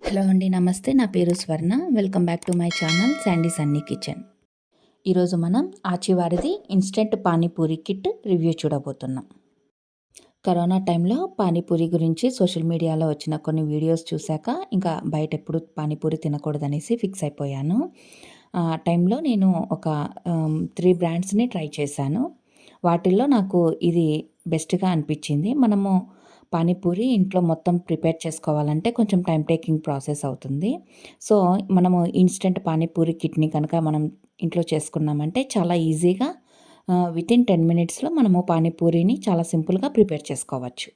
Hello అండి, నమస్తే. నా పేరు స్వర్ణ. Welcome back to my channel Sandy Sunny kitchen. ఈరోజు మనం ఆచివారిది ఇన్స్టెంట్ పానీపూరి కిట్ రివ్యూ చూడబోతున్నాం. కరోనా టైంలో పానీపూరి గురించి సోషల్ మీడియాలో వచ్చిన కొన్ని వీడియోస్ చూశాక ఇంకా బయట ఎప్పుడు పానీపూరి తినకూడదనేసి ఫిక్స్ అయిపోయాను. ఆ టైంలో నేను ఒక 3 బ్రాండ్స్ని ట్రై చేశాను. వాటిల్లో నాకు ఇది బెస్ట్గా అనిపించింది. మనము పానీపూరి ఇంట్లో మొత్తం ప్రిపేర్ చేసుకోవాలంటే కొంచెం టైం టేకింగ్ ప్రాసెస్ అవుతుంది. సో, మనము ఇన్స్టెంట్ పానీపూరి కిట్‌ని కనుక మనం ఇంట్లో చేసుకున్నామంటే చాలా ఈజీగా వితిన్ 10 మినిట్స్‌లో మనము పానీపూరిని చాలా సింపుల్‌గా ప్రిపేర్ చేసుకోవచ్చు.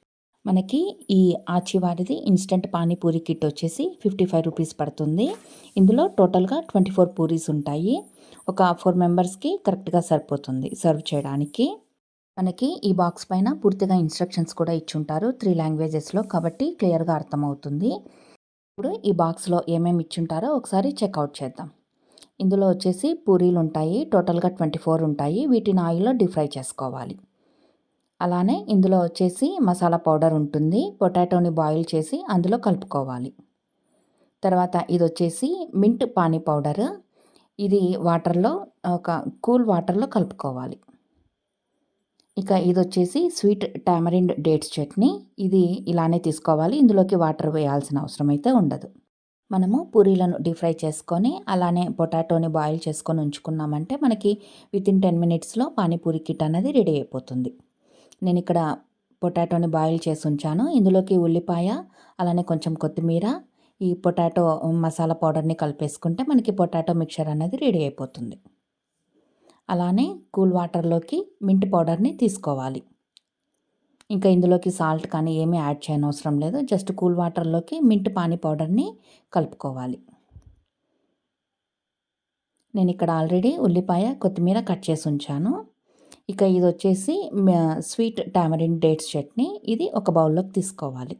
మనకి ఈ ఆచివారిది ఇన్స్టెంట్ పానీపూరి కిట్ వచ్చేసి 55 రూపీస్ పడుతుంది. ఇందులో టోటల్‌గా 24 పూరీస్ ఉంటాయి. ఒక 4 మెంబర్స్‌కి కరెక్ట్‌గా సరిపోతుంది సర్వ్ చేయడానికి. మనకి ఈ బాక్స్ పైన పూర్తిగా ఇన్స్ట్రక్షన్స్ కూడా ఇచ్చుంటారు 3 లాంగ్వేజెస్లో, కాబట్టి క్లియర్గా అర్థమవుతుంది. ఇప్పుడు ఈ బాక్స్లో ఏమేమి ఇచ్చుంటారో ఒకసారి చెక్అవుట్ చేద్దాం. ఇందులో వచ్చేసి పూరీలు ఉంటాయి, టోటల్గా 24 ఉంటాయి. వీటిని ఆయిల్లో డీప్ ఫ్రై చేసుకోవాలి. అలానే ఇందులో వచ్చేసి మసాలా పౌడర్ ఉంటుంది. పొటాటోని బాయిల్ చేసి అందులో కలుపుకోవాలి. తర్వాత ఇది వచ్చేసి మింట్ పానీ పౌడర్. ఇది వాటర్లో ఒక కూల్ వాటర్లో కలుపుకోవాలి. ఇక ఇదొచ్చేసి స్వీట్ టామరిండ్ డేట్స్ చట్నీ. ఇది ఇలానే తీసుకోవాలి. ఇందులోకి వాటర్ వేయాల్సిన అవసరం అయితే ఉండదు. మనము పూరీలను డీప్ ఫ్రై చేసుకొని అలానే పొటాటోని బాయిల్ చేసుకొని ఉంచుకున్నామంటే మనకి వితిన్ 10 మినిట్స్లో పానీపూరి కిట్ అనేది రెడీ అయిపోతుంది. నేను ఇక్కడ పొటాటోని బాయిల్ చేసి ఉంచాను. ఇందులోకి ఉల్లిపాయ అలానే కొంచెం కొత్తిమీర, ఈ పొటాటో మసాలా పౌడర్ని కలిపేసుకుంటే మనకి పొటాటో మిక్చర్ అనేది రెడీ అయిపోతుంది. అలానే కూల్ వాటర్లోకి మింట్ పౌడర్ని తీసుకోవాలి. ఇంకా ఇందులోకి సాల్ట్ కానీ ఏమీ యాడ్ చేయనవసరం లేదు. జస్ట్ కూల్ వాటర్లోకి మింట్ పానీ పౌడర్ని కలుపుకోవాలి. నేను ఇక్కడ ఆల్రెడీ ఉల్లిపాయ కొత్తిమీర కట్ చేసి ఉంచాను. ఇక ఇది వచ్చేసి స్వీట్ టామరిన్ డేట్స్ చట్నీ. ఇది ఒక బౌల్లోకి తీసుకోవాలి.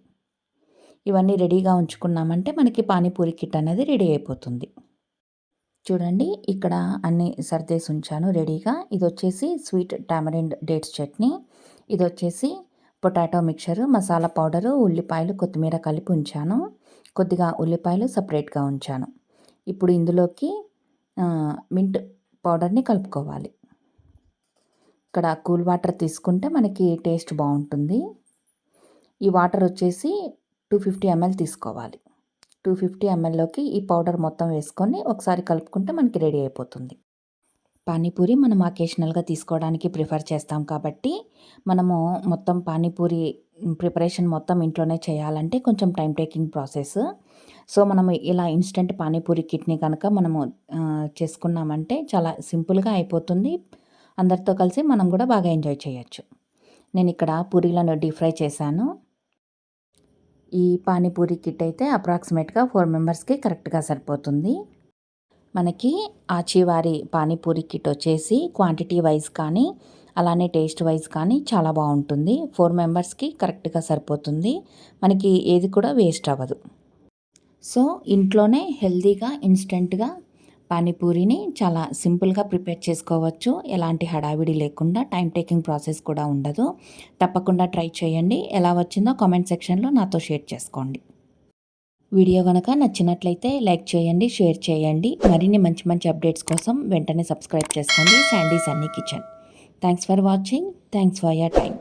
ఇవన్నీ రెడీగా ఉంచుకున్నామంటే మనకి పానీపూరి కిట్ అనేది రెడీ అయిపోతుంది. చూడండి, ఇక్కడ అన్నీ సర్దేసి ఉంచాను రెడీగా. ఇది వచ్చేసి స్వీట్ టామరిండ్ డేట్స్ చట్నీ. ఇది వచ్చేసి పొటాటో మిక్చరు, మసాలా పౌడరు, ఉల్లిపాయలు, కొత్తిమీర కలిపి ఉంచాను. కొద్దిగా ఉల్లిపాయలు సపరేట్గా ఉంచాను. ఇప్పుడు ఇందులోకి మింట్ పౌడర్ని కలుపుకోవాలి. ఇక్కడ కూల్ వాటర్ తీసుకుంటే మనకి టేస్ట్ బాగుంటుంది. ఈ వాటర్ వచ్చేసి 250 ml తీసుకోవాలి. 250 mlలోకి ఈ పౌడర్ మొత్తం వేసుకొని ఒకసారి కలుపుకుంటే మనకి రెడీ అయిపోతుంది. పానీపూరి మనం అకేషనల్గా తీసుకోవడానికి ప్రిఫర్ చేస్తాం కాబట్టి మనము మొత్తం పానీపూరి ప్రిపరేషన్ మొత్తం ఇంట్లోనే చేయాలంటే కొంచెం టైం టేకింగ్ ప్రాసెస్. సో, మనము ఇలా ఇన్స్టెంట్ పానీపూరి కిట్ని కనుక మనము చేసుకున్నామంటే చాలా సింపుల్గా అయిపోతుంది. అందరితో కలిసి మనం కూడా బాగా ఎంజాయ్ చేయొచ్చు. నేను ఇక్కడ పూరీలను డీప్ ఫ్రై చేశాను. ఈ పానీపూరి కిట్ అయితే అప్రాక్సిమేట్గా 4 మెంబర్స్కి కరెక్ట్గా సరిపోతుంది. మనకి ఆచివారి పానీపూరి కిట్ వచ్చేసి క్వాంటిటీ వైజ్ కానీ అలానే టేస్ట్ వైజ్ కానీ చాలా బాగుంటుంది. 4 మెంబర్స్కి కరెక్ట్గా సరిపోతుంది. మనకి ఏది కూడా వేస్ట్ అవ్వదు. సో, ఇంట్లోనే హెల్తీగా ఇన్స్టెంట్గా పానీపూరిని చాలా సింపుల్గా ప్రిపేర్ చేసుకోవచ్చు. ఎలాంటి హడావిడి లేకుండా, టైం టేకింగ్ ప్రాసెస్ కూడా ఉండదు. తప్పకుండా ట్రై చేయండి. ఎలా వచ్చిందో కామెంట్ సెక్షన్లో నాతో షేర్ చేసుకోండి. వీడియో కనుక నచ్చినట్లయితే లైక్ చేయండి, షేర్ చేయండి. మరిన్ని మంచి మంచి అప్డేట్స్ కోసం వెంటనే సబ్స్క్రైబ్ చేసుకోండి Sandy Sunny kitchen. Thanks for watching. Thanks for your time.